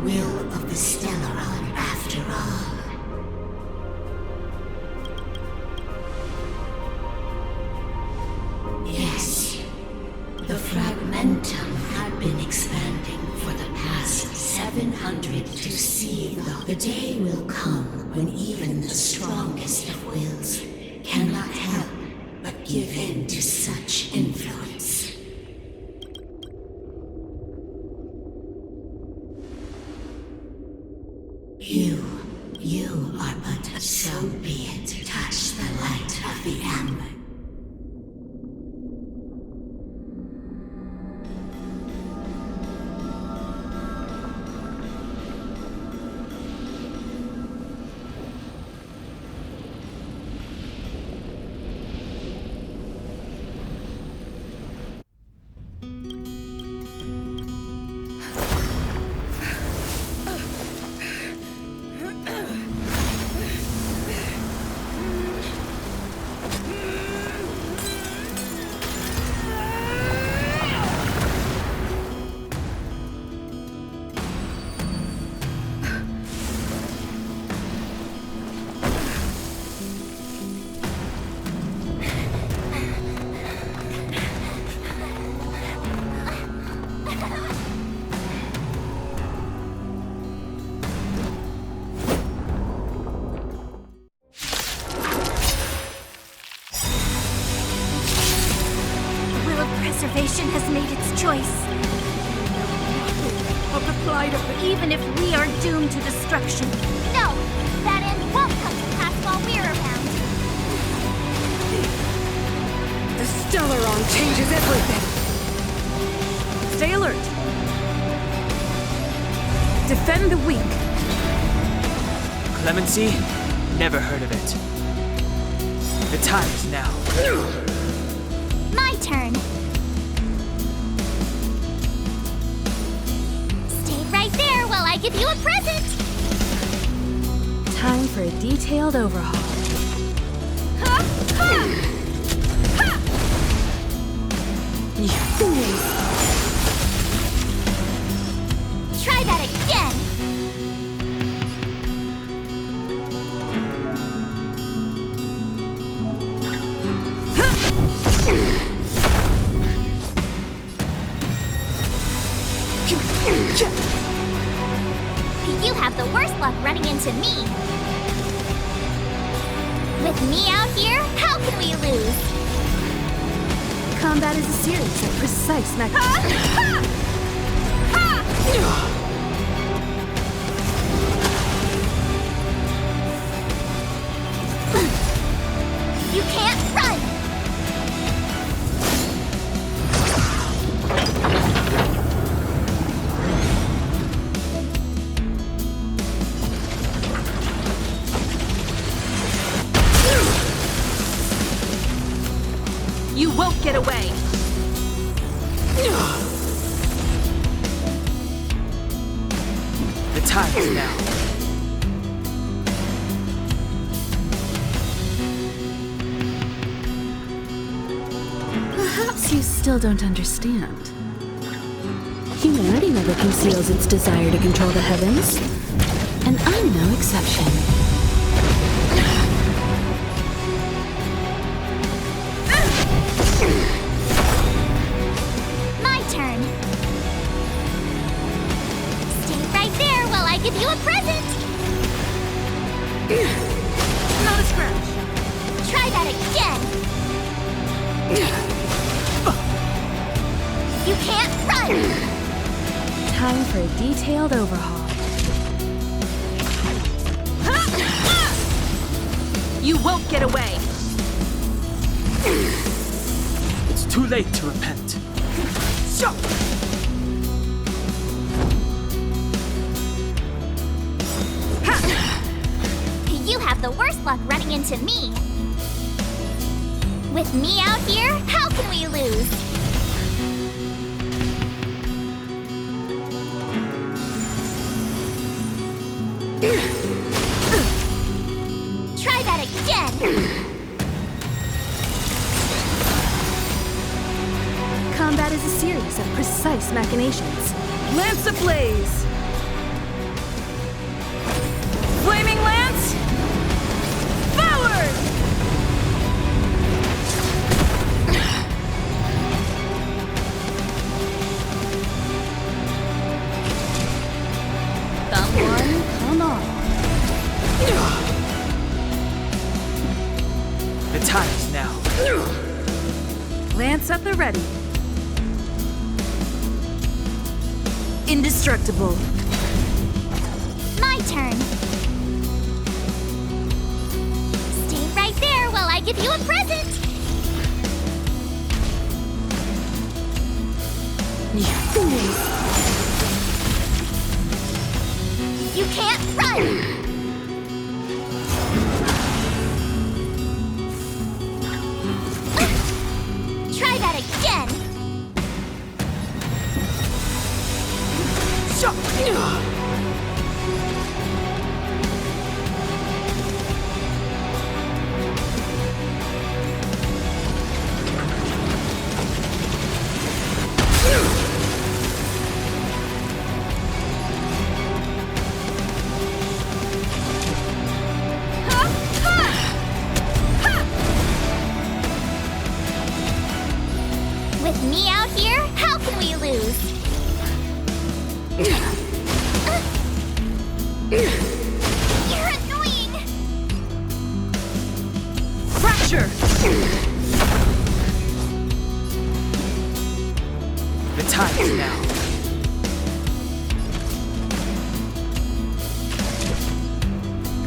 will of the Stellaron after all. Yes, the fragmentum had been expanding for the past 700 to see the day will come when even the strongest of wills cannot help but give in to such influence. You are but so be it. Touch the light of the amber. Preservation has made its choice. Or replied of even if we are doomed to destruction. No! That end won't come to pass while we're around. The Stellaron changes everything! Stay alert! Defend the weak! Clemency? Never heard of it. The time is now. My turn. Stay right there while I give you a present! Time for a detailed overhaul. Ha! Ha! Ha! You fools! Try that again! You have the worst luck running into me. With me out here, how can we lose? Combat is a series of precise mechanisms. Ha! Ha! Ha! You can't run! You won't get away! The time is now. Perhaps you still don't understand. Humanity never conceals its desire to control the heavens, and I'm no exception. My turn. Stay right there while I give you a present. Not a scratch. Try that again. You can't run. Time for a detailed overhaul. You won't get away! It's too late to repent. So! You have the worst luck running into me. With me out here, how can we lose? Try that again. Combat is a series of precise machinations. Lance ablaze! One, come on. The time is now. Lance at the ready. Indestructible. My turn. Stay right there while I give you a present. You can't run! Try that again! With me out here, how can we lose? You're annoying! Fracture! The time is now.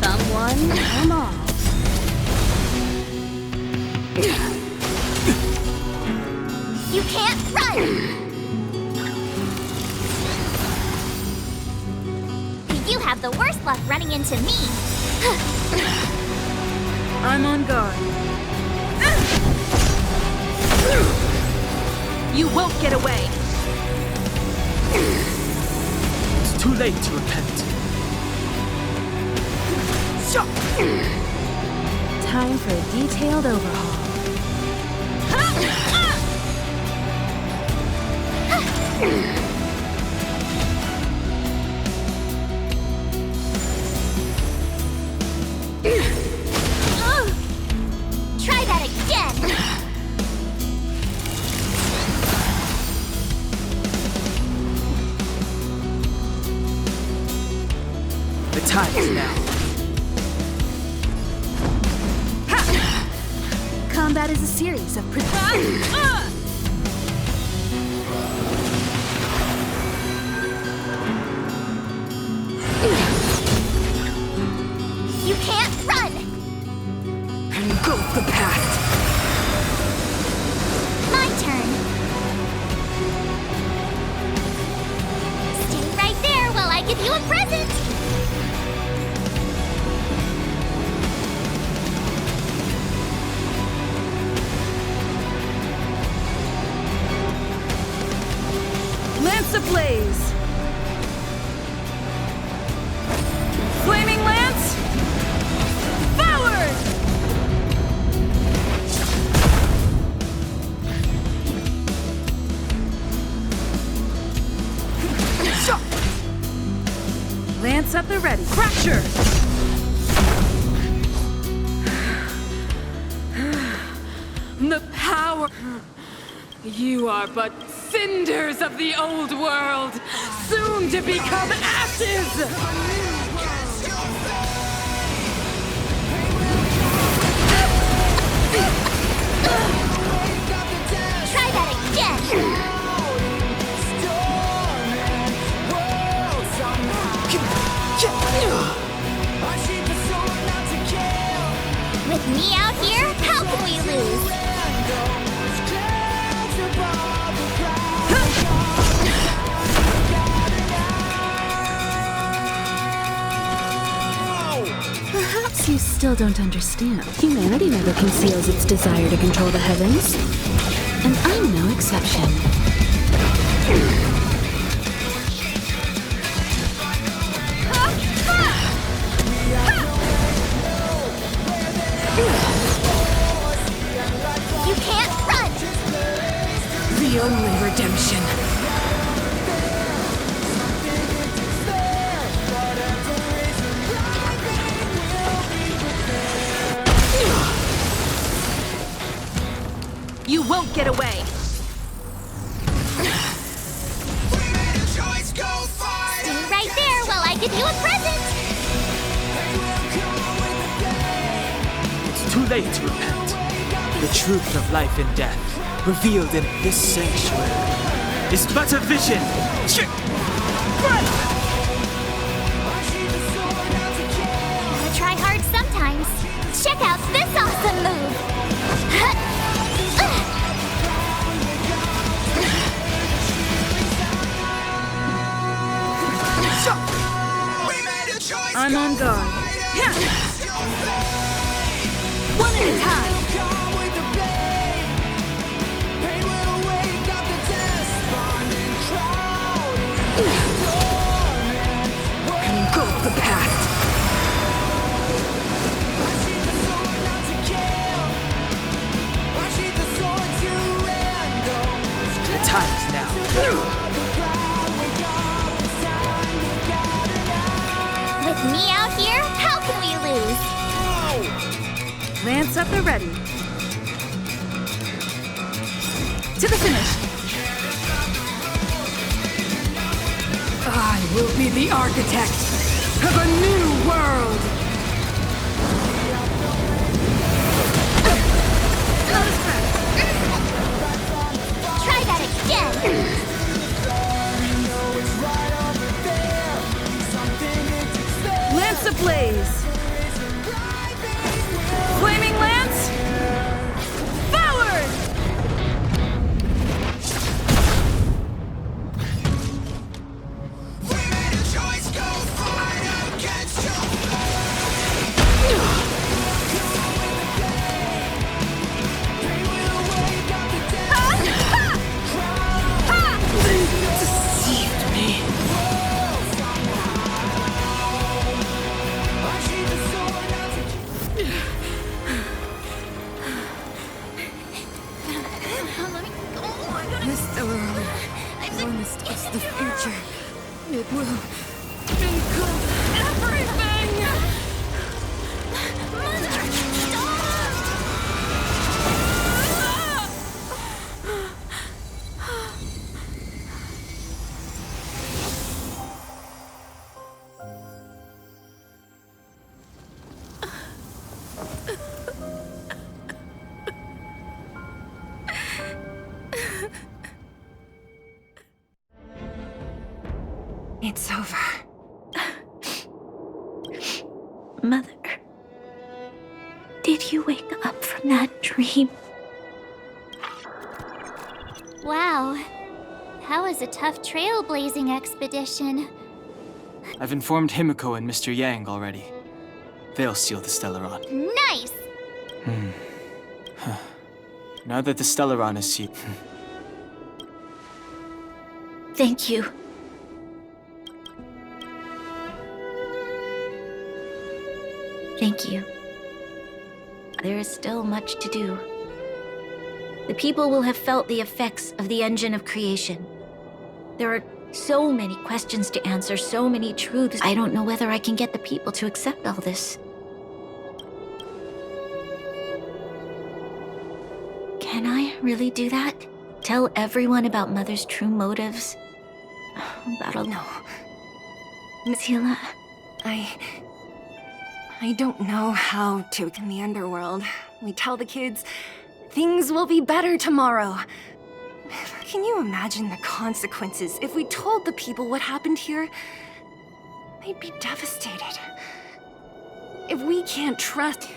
Come one, come on. You can't run! You have the worst luck running into me. I'm on guard. You won't get away! It's too late to repent. Time for a detailed overhaul. Try that again! The time is now. Combat is a series of You can't run! Engulf the past! My turn. Stay right there while I give you a present. Lance ablaze! Flaming lance! Forward! Lance at the ready. Fracture! The power... You are but cinders of the old world, soon to become ashes! Try that again. With me out here, how can we lose? Perhaps you still don't understand. Humanity never conceals its desire to control the heavens. And I'm no exception. You can't run! The only redemption. You won't get away! Stay right there while I give you a present! It's too late to repent. The truth of life and death, revealed in this sanctuary, is but a vision. Gotta try hard sometimes. Check out this awesome move! I'm on guard. One at a time. Engulf the past. The time is now. With me out here, how can we lose? Lance up the ready. To the finish. I will be the architect of a new world. Try that again! Lance ablaze. Flaming lance. Forward! Deceived me. This world promised us the future. It will engulf everything. It's over. Mother, did you wake up from that dream? Wow. That was a tough trailblazing expedition. I've informed Himiko and Mr. Yang already. They'll seal the Stellaron. Nice! Now that the Stellaron is sealed... Thank you. Thank you. There is still much to do. The people will have felt the effects of the engine of creation. There are so many questions to answer, so many truths. I don't know whether I can get the people to accept all this. Can I really do that? Tell everyone about Mother's true motives? That'll... No. Sila, I don't know how to. In the underworld, we tell the kids, things will be better tomorrow. Can you imagine the consequences if we told the people what happened here? They'd be devastated. If we can't trust...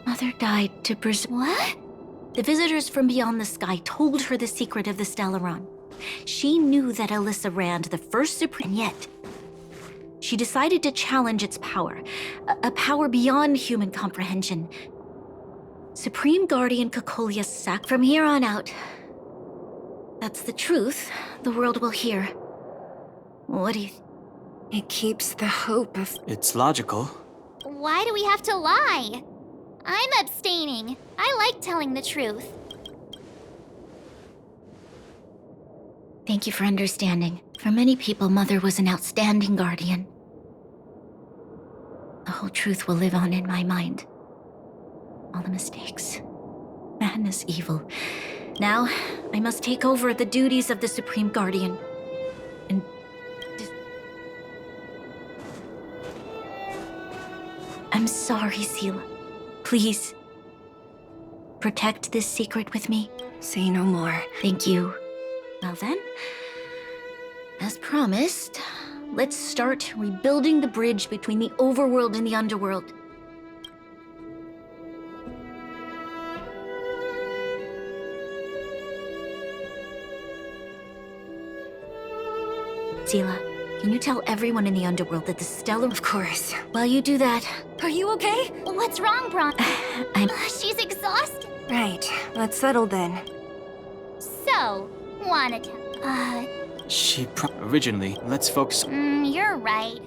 Mother died to preserve... What? The visitors from beyond the sky told her the secret of the Stellaron. She knew that Alyssa Rand, the first Supreme, and yet... she decided to challenge its power. A power beyond human comprehension. Supreme Guardian Cocolia sack from here on out. That's the truth the world will hear. What do you... It keeps the hope of... It's logical. Why do we have to lie? I'm abstaining. I like telling the truth. Thank you for understanding. For many people, Mother was an outstanding guardian. The whole truth will live on in my mind. All the mistakes. Madness, evil. Now, I must take over the duties of the Supreme Guardian. I'm sorry, Sela. Please, protect this secret with me. Say no more. Thank you. Well then, as promised, let's start rebuilding the bridge between the overworld and the underworld. Sela, can you tell everyone in the underworld that the stellar... Of course. While you do that, Are you okay? What's wrong, Bron? I'm... She's exhausted. Right. Let's settle then. So, wanna tell? Originally, let's focus. You're right.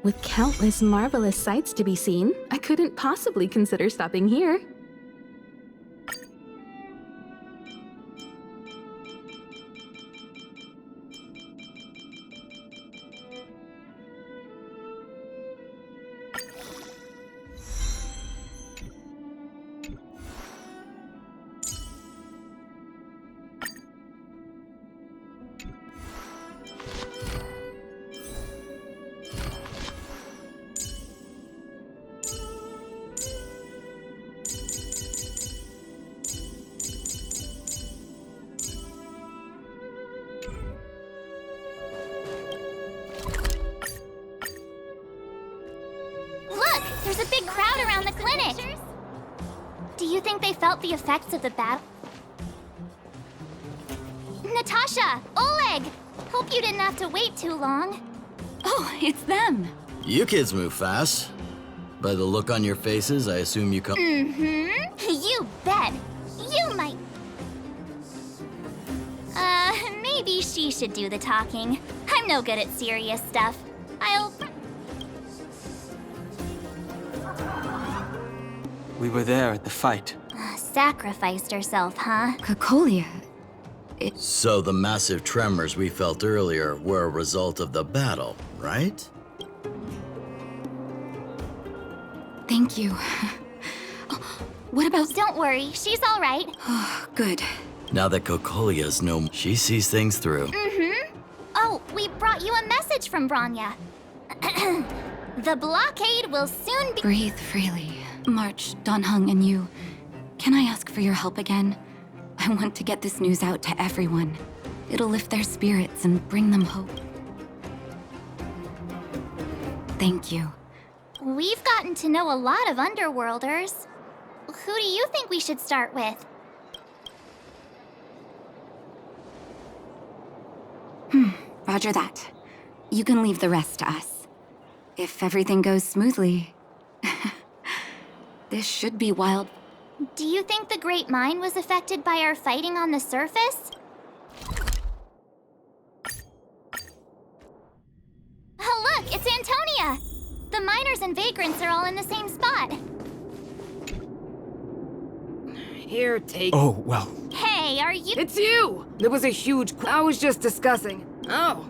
With countless marvelous sights to be seen, I couldn't possibly consider stopping here. Look, there's a big crowd clinic! Do you think they felt the effects of the battle? Natasha! Oleg! Hope you didn't have to wait too long. Oh, it's them. You kids move fast. By the look on your faces, I assume you come. You bet! You might... maybe she should do the talking. I'm no good at serious stuff. We were there at the fight. Sacrificed herself, huh? Cocolia. So the massive tremors we felt earlier were a result of the battle, right? Thank you. What about... Don't worry, she's all right. Oh, good. Now that Cocolia's she sees things through. Oh, we brought you a message from Branya. The blockade will soon be... Breathe freely. March, Donhung, and you. Can I ask for your help again? I want to get this news out to everyone. It'll lift their spirits and bring them hope. Thank you. We've gotten to know a lot of Underworlders. Who do you think we should start with? Roger that. You can leave the rest to us. If everything goes smoothly, this should be wild. Do you think the Great Mine was affected by our fighting on the surface? Oh, look, it's Antonia! The miners and vagrants are all in the same spot. Here, take... Oh, well. Hey, are you... It's you! There was a huge... I was just discussing. Oh.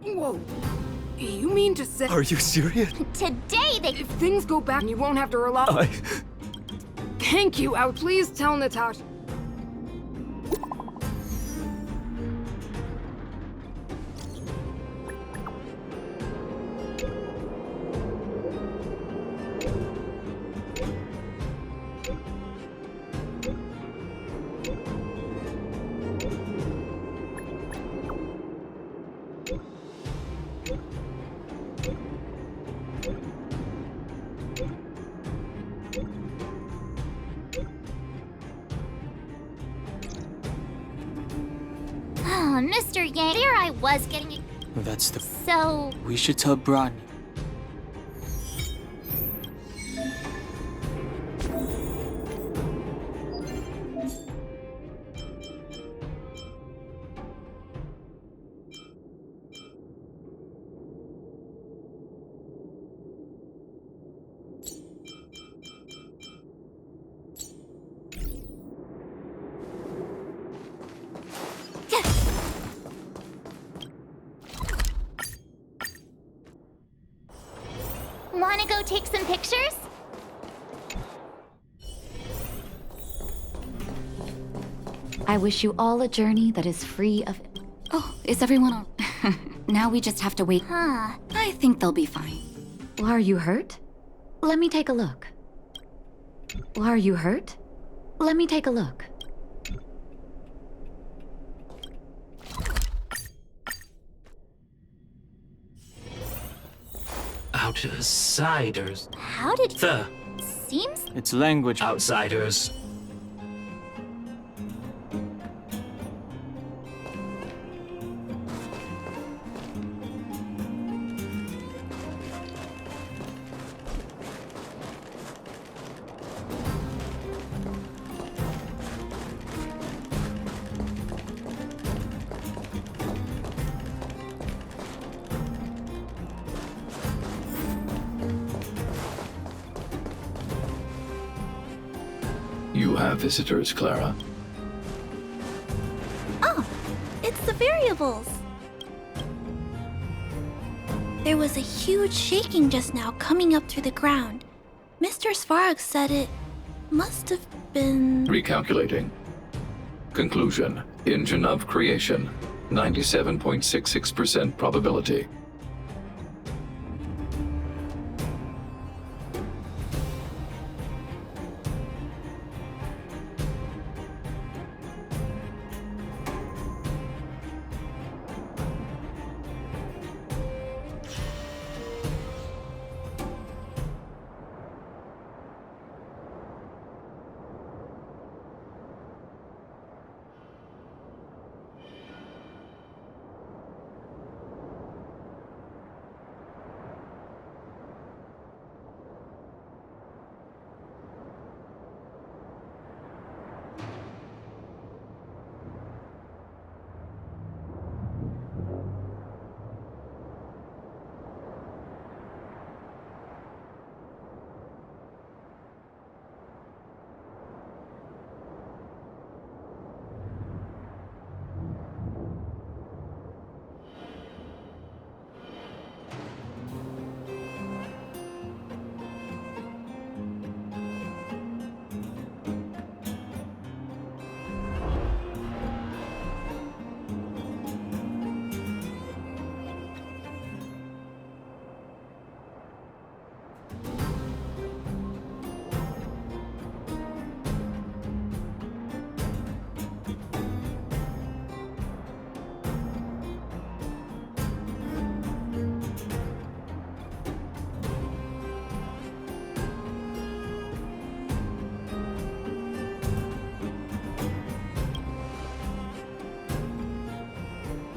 Whoa. You mean to say... Are you serious? Today they... If things go back, you won't have to rely... Thank you. I would please tell Natasha... Oh, Mr. Yang, here I was getting... That's the... So... We should tell Branya. Wanna go take some pictures? I wish you all a journey that is free of... Oh, is everyone all... Now we just have to wait. Huh. I think they'll be fine. Are you hurt? Let me take a look. Are you hurt? Let me take a look. Outsiders. How did... The Seems... It's language. outsiders. You have visitors, Clara. Oh, it's the variables. There was a huge shaking just now coming up through the ground. Mr. Svarog said it must have been... Recalculating. Conclusion. Engine of creation. 97.66% probability.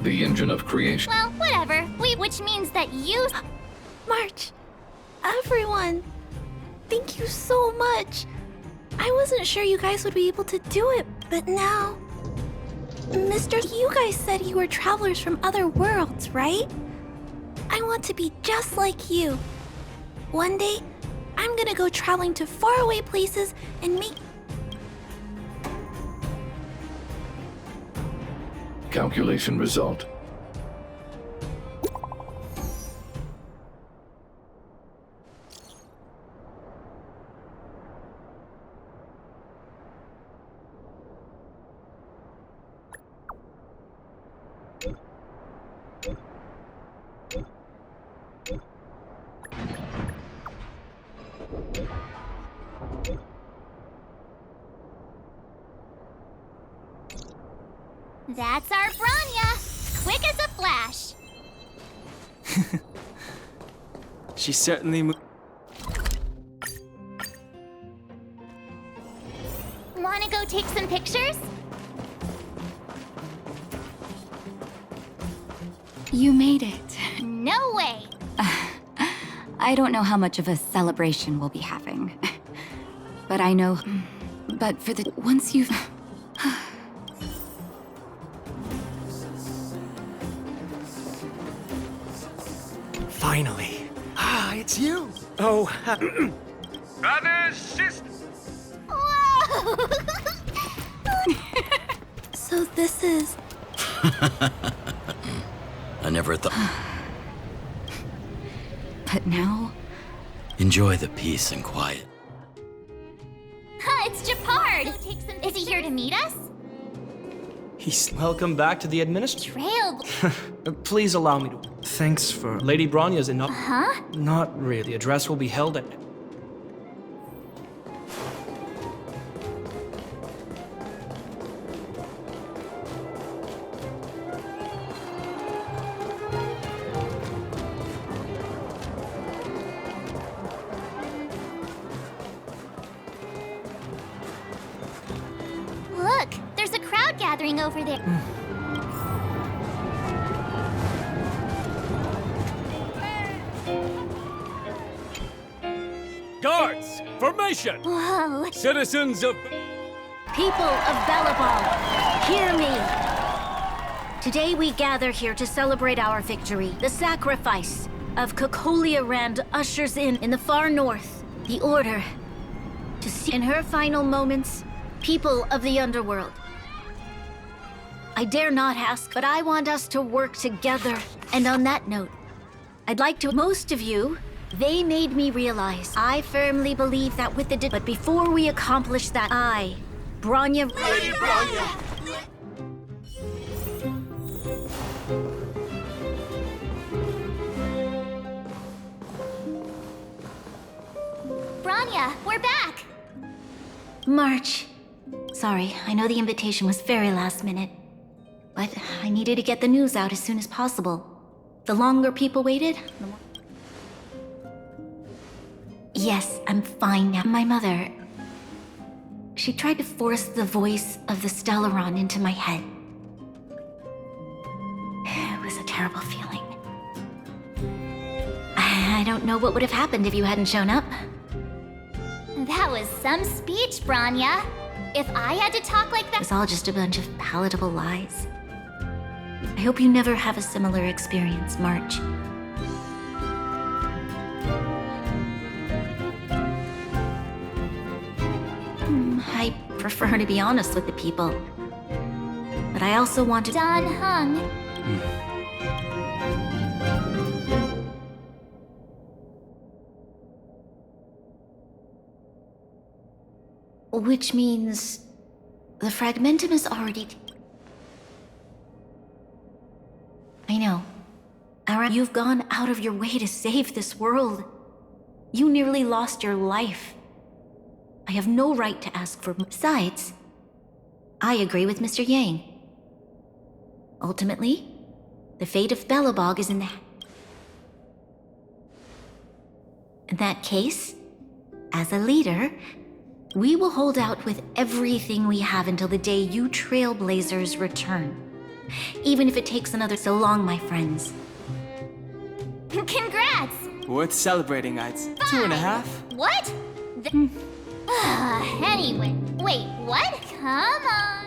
the engine of creation. Well, whatever. Which means that you... March, everyone, thank you so much. I wasn't sure you guys would be able to do it, but now... Mister, you guys said you were travelers from other worlds, right? I want to be just like you. One day, I'm gonna go traveling to faraway places and meet... Calculation result. That's our Bronya! Quick as a flash! She certainly Wanna go take some pictures? You made it. No way! I don't know how much of a celebration we'll be having. But I know... But for the... Once you've... Finally. It's you. Oh, Brothers, sisters. Whoa! So this is... I never thought. But now... Enjoy the peace and quiet. It's Japard! Is he here to meet us? He's welcome back to the administration. Trail... Please allow me to. Thanks for Lady Bronya's enough. Huh? Not really. The address will be held at. Look, there's a crowd gathering over there. Guards, formation! Whoa. Citizens of... People of Belobog, hear me! Today we gather here to celebrate our victory. The sacrifice of Cocolia Rand ushers in the far north, the order to see in her final moments, people of the underworld. I dare not ask, but I want us to work together. And on that note, I'd like to... Most of you, they made me realize I firmly believe that with the... But before we accomplish that, I, Bronya... Lady Bronya! Bronya, we're back! March. Sorry, I know the invitation was very last minute. But I needed to get the news out as soon as possible. The longer people waited, the more... Yes, I'm fine now. My mother... She tried to force the voice of the Stellaron into my head. It was a terrible feeling. I don't know what would have happened if you hadn't shown up. That was some speech, Bronya. If I had to talk like that... It's all just a bunch of palatable lies. I hope you never have a similar experience, March. I prefer to be honest with the people. But I also want to... Dan Heng. Which means... the fragmentum is already... I know. You've gone out of your way to save this world. You nearly lost your life. I have no right to ask for... Besides, I agree with Mr. Yang. Ultimately, the fate of Belobog is in the... In that case, as a leader, we will hold out with everything we have until the day you Trailblazers return. Even if it takes another so long, my friends. Congrats! Worth celebrating, I'd say. 2.5? What? Anyway, wait, what? Come on.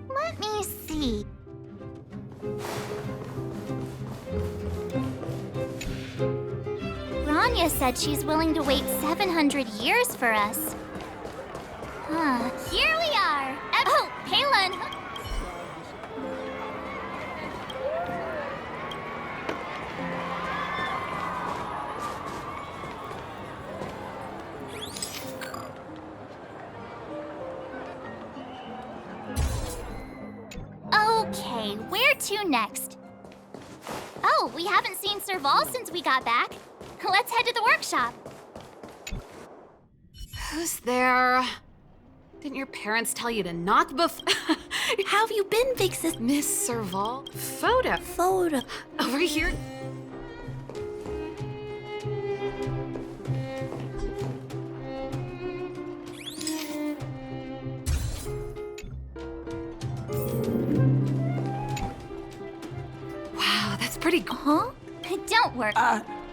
Let me see. Rania said she's willing to wait 700 years for us. Here we are. Oh, Palin. Okay, where to next? Oh, we haven't seen Serval since we got back. Let's head to the workshop. Who's there? Didn't your parents tell you to knock before? How have you been, big sis? Miss Serval? Photo. Over here. Wow, that's pretty cool. Huh? Don't worry.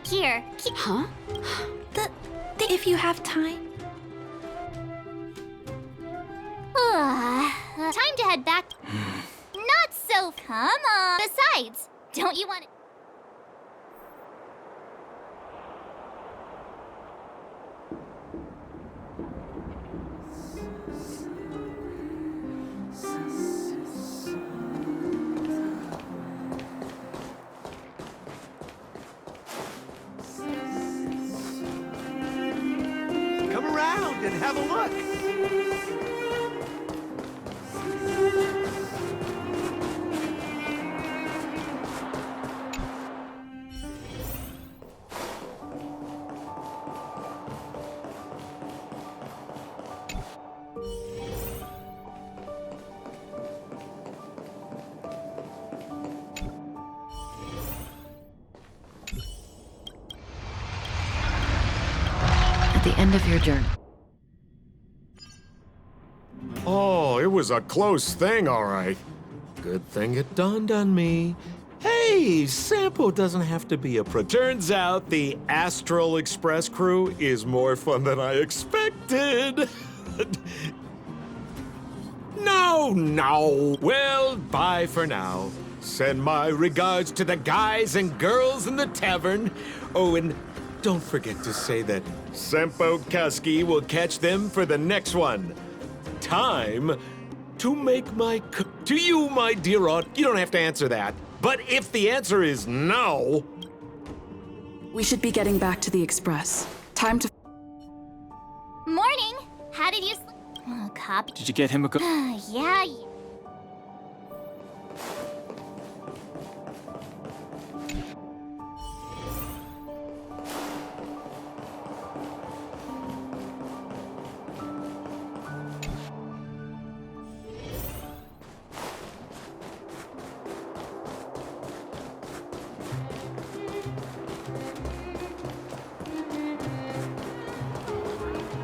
Here. Huh? If you have time. Time to head back. Not so. Come on. Besides, don't you want to? Come around and have a look. At the end of your journey. Oh, it was a close thing, all right. Good thing it dawned on me. Hey, Sampo doesn't have to be a Turns out the Astral Express crew is more fun than I expected. No. Well, bye for now. Send my regards to the guys and girls in the tavern. Oh, and don't forget to say that Sempo Kasky will catch them for the next one. Time to make my... To you, my dear aunt, you don't have to answer that. But if the answer is no... We should be getting back to the Express. Time to... Morning. How did you sleep? Oh, copy. Did you get him a go? Yeah.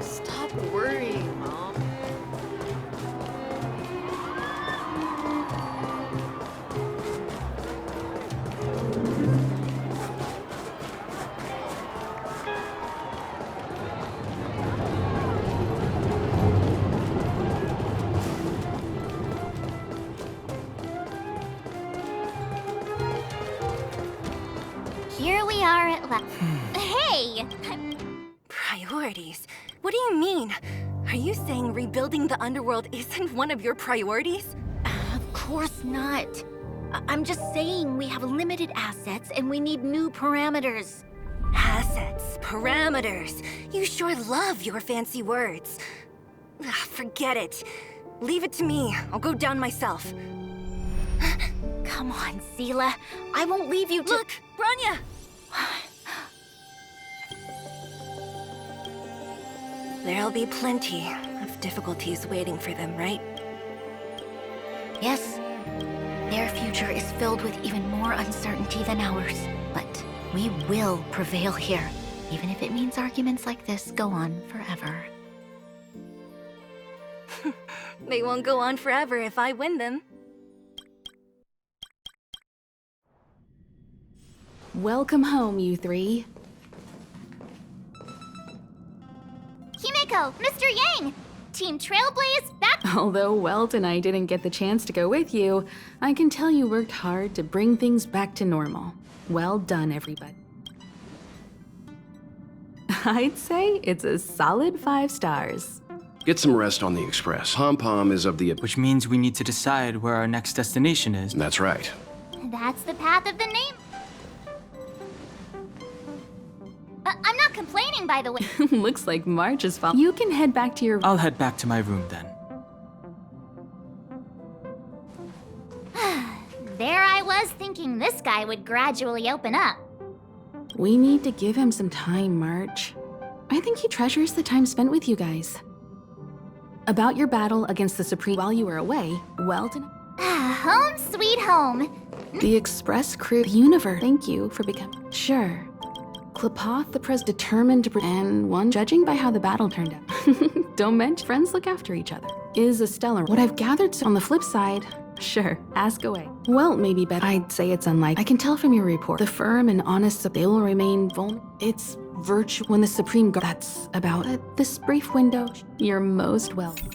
Stop worrying, Mom. Hey! Priorities? What do you mean? Are you saying rebuilding the underworld isn't one of your priorities? Of course not. I'm just saying we have limited assets and we need new parameters. Assets, parameters. You sure love your fancy words. Ugh, forget it. Leave it to me. I'll go down myself. Come on, Seela. I won't leave you to— Look, Branya! There'll be plenty of difficulties waiting for them, right? Yes. Their future is filled with even more uncertainty than ours. But we will prevail here, even if it means arguments like this go on forever. They won't go on forever if I win them. Welcome home, you three. Himeko, Mr. Yang! Team Trailblaze back— Although Welt and I didn't get the chance to go with you, I can tell you worked hard to bring things back to normal. Well done, everybody. I'd say it's a solid 5 stars. Get some rest on the Express. Pom-Pom is of the— Which means we need to decide where our next destination is. That's right. That's the path of the name. I'm not complaining, by the way. Looks like March is fall. You can head back to your— I'll head back to my room then. There I was thinking this guy would gradually open up. We need to give him some time, March. I think he treasures the time spent with you guys. About your battle against the Supreme while you were away, Welt and— Home sweet home. The Express crew, the universe, thank you for becoming— Sure. Klapoth, the pres determined to— and one, judging by how the battle turned out. Don't mention, friends look after each other. Is a stellar— What I've gathered on the flip side— Sure, ask away. Well, maybe better. I'd say it's unlikely. I can tell from your report. The firm and honest, they will remain vulnerable. It's virtue when the Supreme Guard— That's about this brief window. You're most welcome.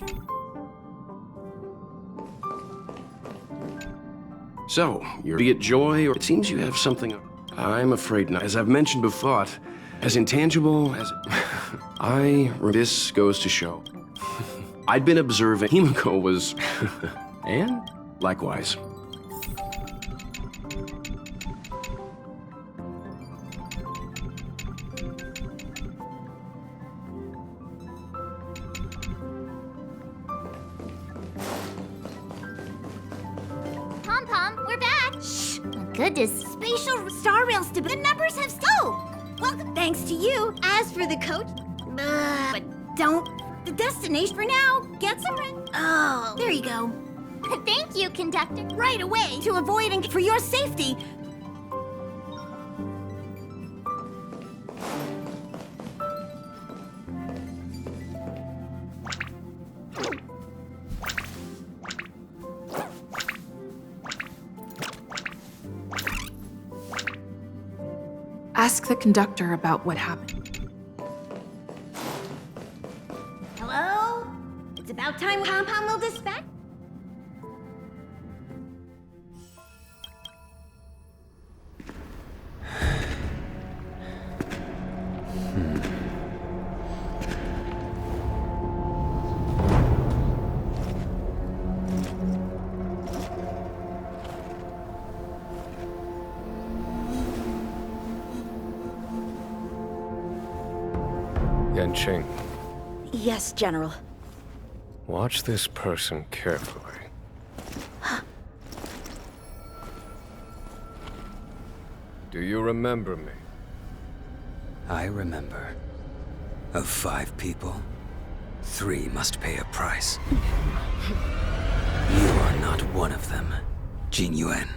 So, you're— Be it joy, or it seems you have something— I'm afraid not. As I've mentioned before, as intangible as— This goes to show. I'd been observing— Himeko was— and likewise. Pom-Pom, we're back! Shh! Goodness. Spatial star rail stability. The numbers have— Oh! Well, thanks to you. As for the coach— but don't— The destination for now. Get some rest. Oh, there you go. Thank you, conductor. Right away. To avoid and for your safety. Ask the conductor about what happened. Hello? It's about time Pom-Pom will dispatch. Yanqing, Yes, General. watch this person carefully. Do you remember me? I remember. Of 5 people, 3 must pay a price. You are not one of them, Jin Yuan.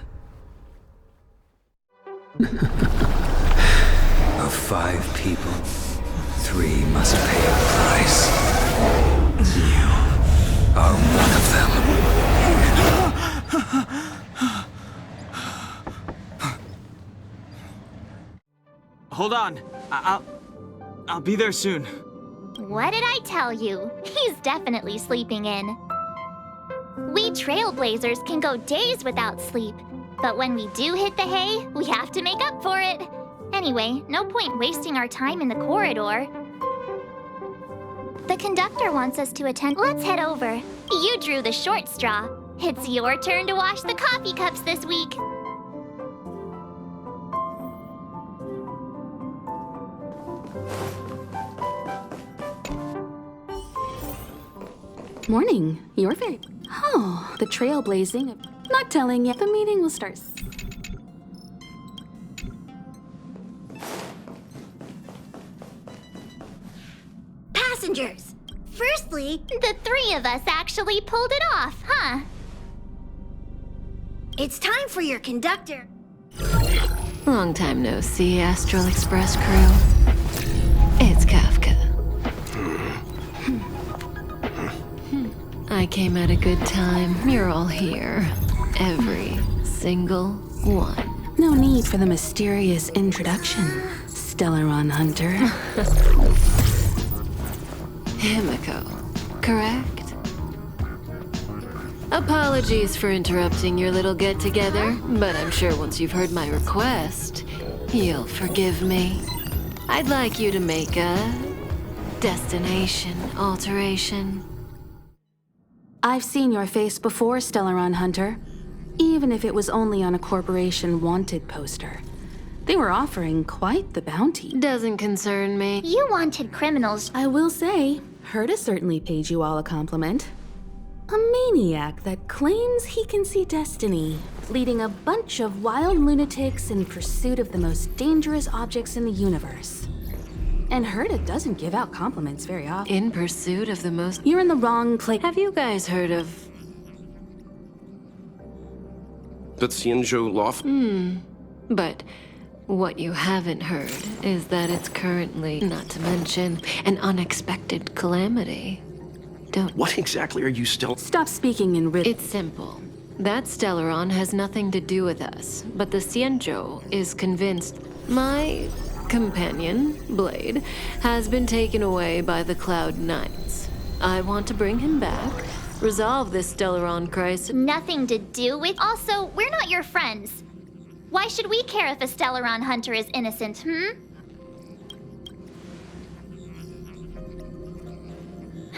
Of 5 people, 3 must pay a price. You are one of them. Hold on. I'll be there soon. What did I tell you? He's definitely sleeping in. We Trailblazers can go days without sleep, but when we do hit the hay, we have to make up for it. Anyway, no point wasting our time in the corridor. The conductor wants us to attend. Let's head over. You drew the short straw. It's your turn to wash the coffee cups this week. Morning. You're very... Oh, the trailblazing. Not telling yet. The meeting will start. Passengers! Firstly, the three of us actually pulled it off, huh? It's time for your conductor. Long time no see, Astral Express crew. It's Kafka. I came at a good time. You're all here. Every single one. No need for the mysterious introduction, Stellaron Hunter. Himiko, correct? Apologies for interrupting your little get-together, but I'm sure once you've heard my request, you'll forgive me. I'd like you to make a destination alteration. I've seen your face before, Stellaron Hunter. Even if it was only on a corporation wanted poster. They were offering quite the bounty. Doesn't concern me. You wanted criminals. I will say, Herta certainly paid you all a compliment. A maniac that claims he can see destiny, leading a bunch of wild lunatics in pursuit of the most dangerous objects in the universe. And Herta doesn't give out compliments very often. In pursuit of the most... You're in the wrong place. Have you guys heard of... The Xianzhou Loft? But what you haven't heard is that it's currently, not to mention, an unexpected calamity. Don't... What exactly are you still... Stop speaking in riddles. It's simple. That Stellaron has nothing to do with us, but the Xianzhou is convinced my companion, Blade, has been taken away by the Cloud Knights. I want to bring him back, resolve this Stellaron crisis. Nothing to do with... Also, we're not your friends. Why should we care if a Stellaron hunter is innocent,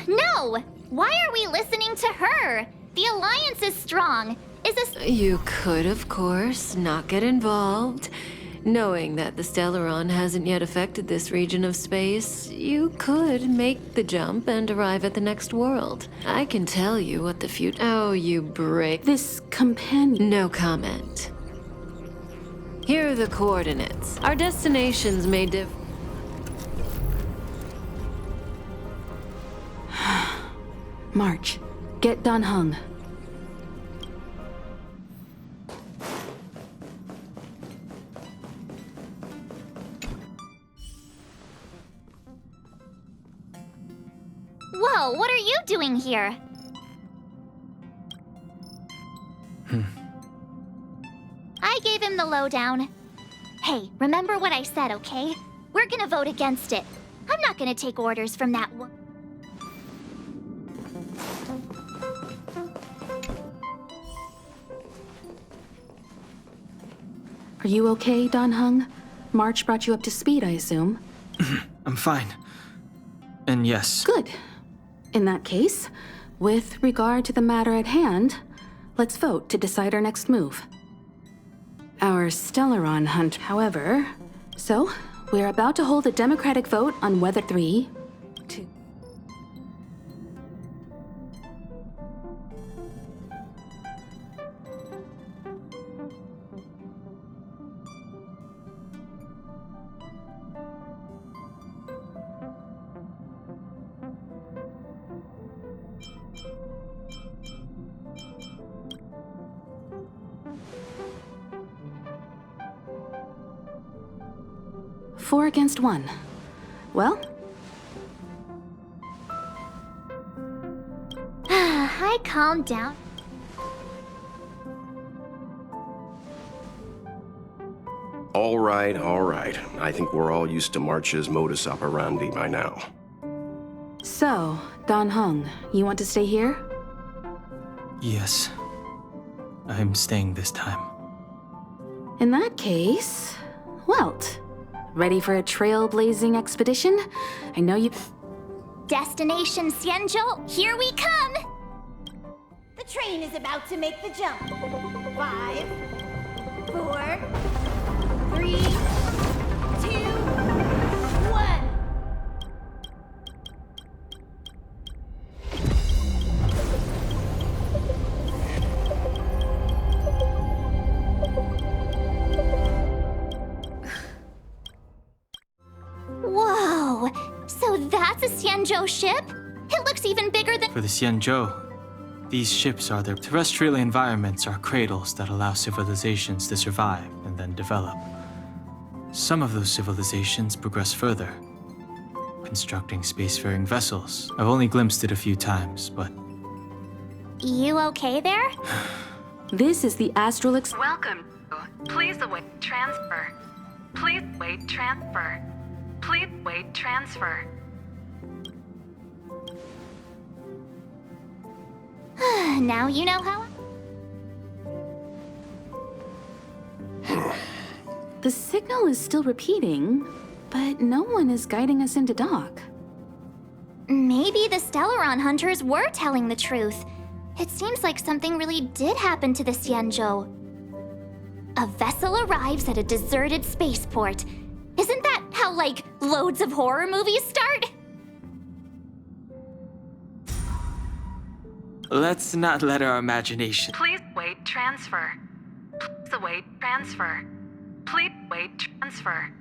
No! Why are we listening to her? The Alliance is strong. Is this... You could, of course, not get involved. Knowing that the Stellaron hasn't yet affected this region of space, you could make the jump and arrive at the next world. I can tell you what the future... Oh, you break... This companion... No comment. Here are the coordinates. Our destinations may differ. March, get Dan Heng. Whoa, what are you doing here? I gave him the lowdown. Hey, remember what I said, okay? We're gonna vote against it. I'm not gonna take orders from that one. Are you okay, Dan Heng? March brought you up to speed, I assume. I'm fine. And yes. Good. In that case, with regard to the matter at hand, let's vote to decide our next move. Our Stellaron hunt, however. So, we're about to hold a democratic vote on whether 3, 2... Four against 1. Well? I calmed down. All right, all right. I think we're all used to March's modus operandi by now. So, Dan Heng, you want to stay here? Yes. I'm staying this time. In that case, Welt, Ready for a trailblazing expedition? I know you... Destination Xianzhou, here we come! The train is about to make the jump. 5, 4, 3, 2, 1. Whoa! So that's a Xianzhou ship? It looks even bigger than— For the Xianzhou, these ships are their terrestrial environments are cradles that allow civilizations to survive and then develop. Some of those civilizations progress further, constructing spacefaring vessels. I've only glimpsed it a few times, but... You okay there? This is the astral Welcome. Please await transfer. Please wait transfer. Please wait transfer. Now you know how— The signal is still repeating, but no one is guiding us into dock. Maybe the Stellaron hunters were telling the truth. It seems like something really did happen to the Xianzhou. A vessel arrives at a deserted spaceport. Isn't that how, like, loads of horror movies start? Let's not let our imagination... Please wait transfer. Please await transfer. Please wait transfer.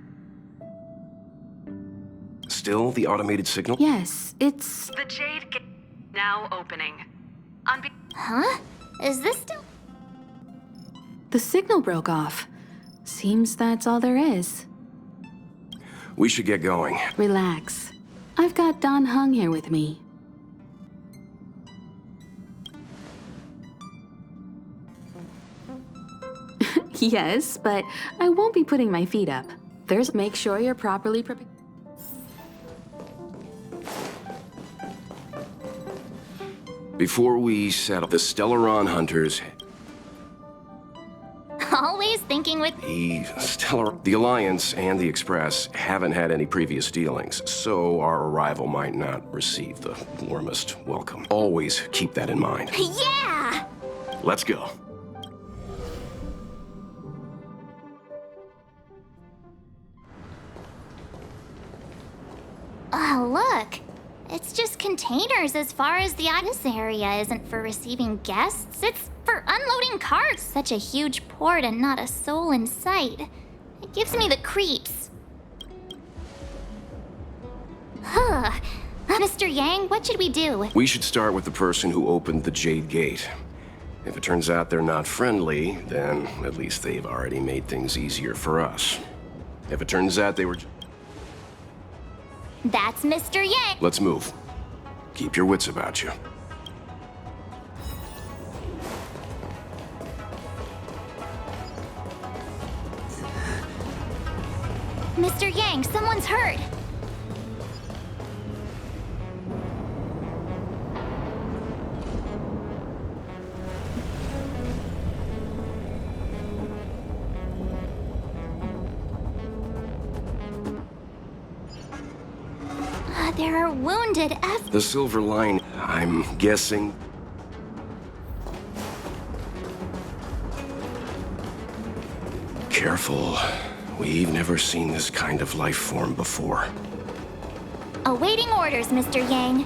Still the automated signal? Yes, it's... The Jade Gate now opening. Huh? Is this still— The signal broke off. Seems that's all there is. We should get going. Relax. I've got Dan Heng here with me. Yes, but I won't be putting my feet up. Make sure you're properly prepared. Before we settle, the Stellaron hunters... Always thinking with— The Alliance and the Express haven't had any previous dealings, so our arrival might not receive the warmest welcome. Always keep that in mind. Yeah! Let's go. Oh, look. It's just containers as far as the This area isn't for receiving guests. It's for unloading carts. Such a huge port and not a soul in sight. It gives me the creeps. Huh. Mr. Yang, what should we do? We should start with the person who opened the Jade Gate. If it turns out they're not friendly, then at least they've already made things easier for us. If it turns out they were... That's Mr. Yang. Let's move. Keep your wits about you. Mr. Yang, someone's hurt. There are wounded The Silver Line, I'm guessing. Careful. We've never seen this kind of life form before. Awaiting orders, Mr. Yang.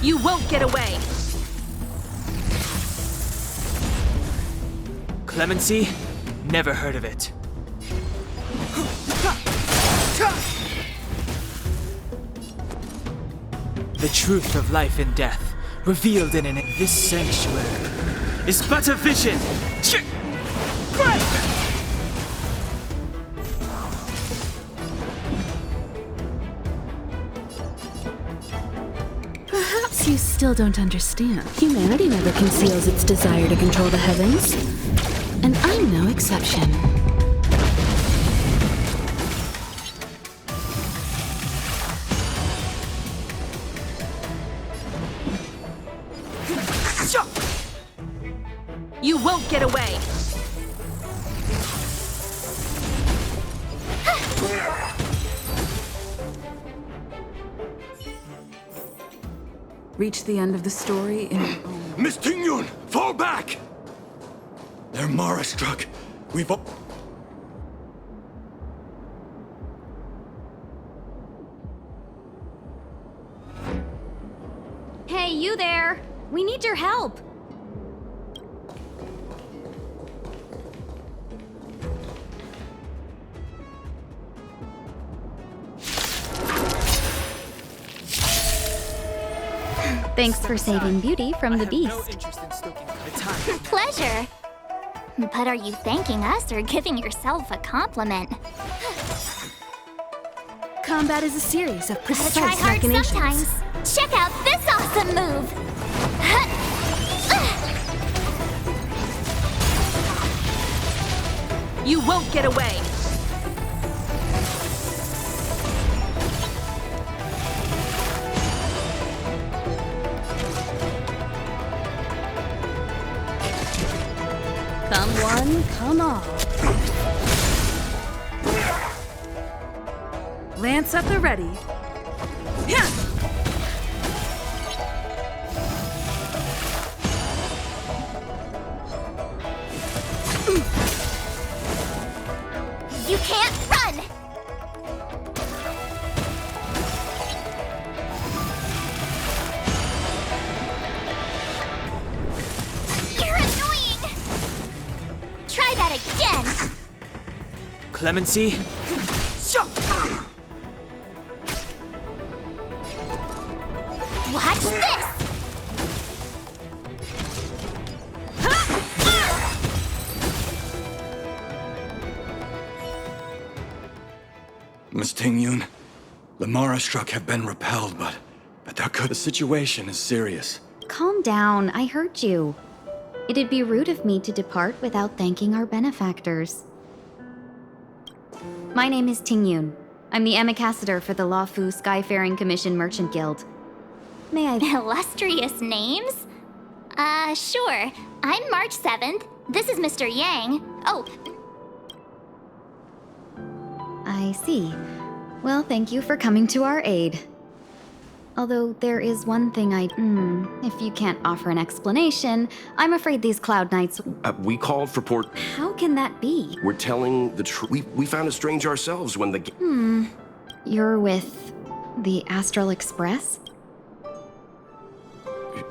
You won't get away! Clemency? Never heard of it. The truth of life and death, revealed in this sanctuary, is but a vision! Perhaps you still don't understand. Humanity never conceals its desire to control the heavens. And I'm no exception. You won't get away! Reach the end of the story in your own... Miss Tingyun, fall back! They're Mara struck. We've... Hey, you there! We need your help! Thanks for saving Beauty from the beast. Pleasure. But are you thanking us or giving yourself a compliment? Combat is a series of Gotta precise try hard machinations. sometimes. Check out this awesome move! You won't get away! Come one, come all. Lance at the ready. Yeah. You can't run! You're annoying! Try that again! Clemency? Watch this! Miss Tingyun, the Mara struck have been repelled, but there could... The situation is serious. Calm down, I heard you. It'd be rude of me to depart without thanking our benefactors. My name is Tingyun. I'm the ambassador for the Lawfu Skyfaring Commission Merchant Guild. May I... Illustrious names? Sure. I'm March 7th. This is Mr. Yang. Oh. I see. Well, thank you for coming to our aid. Although there is one thing if you can't offer an explanation, I'm afraid these Cloud Knights... We called for port... How can that be? We're telling the truth. We found it strange ourselves when the... You're with the Astral Express?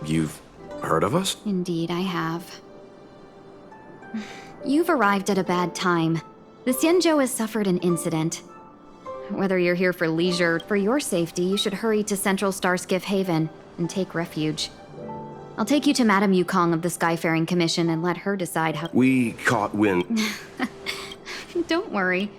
You've heard of us? Indeed, I have. You've arrived at a bad time. The Xianzhou has suffered an incident. Whether you're here for leisure, for your safety, you should hurry to Central Starskiff Haven and take refuge. I'll take you to Madame Yukong of the Skyfaring Commission and let her decide how... We caught wind. Don't worry.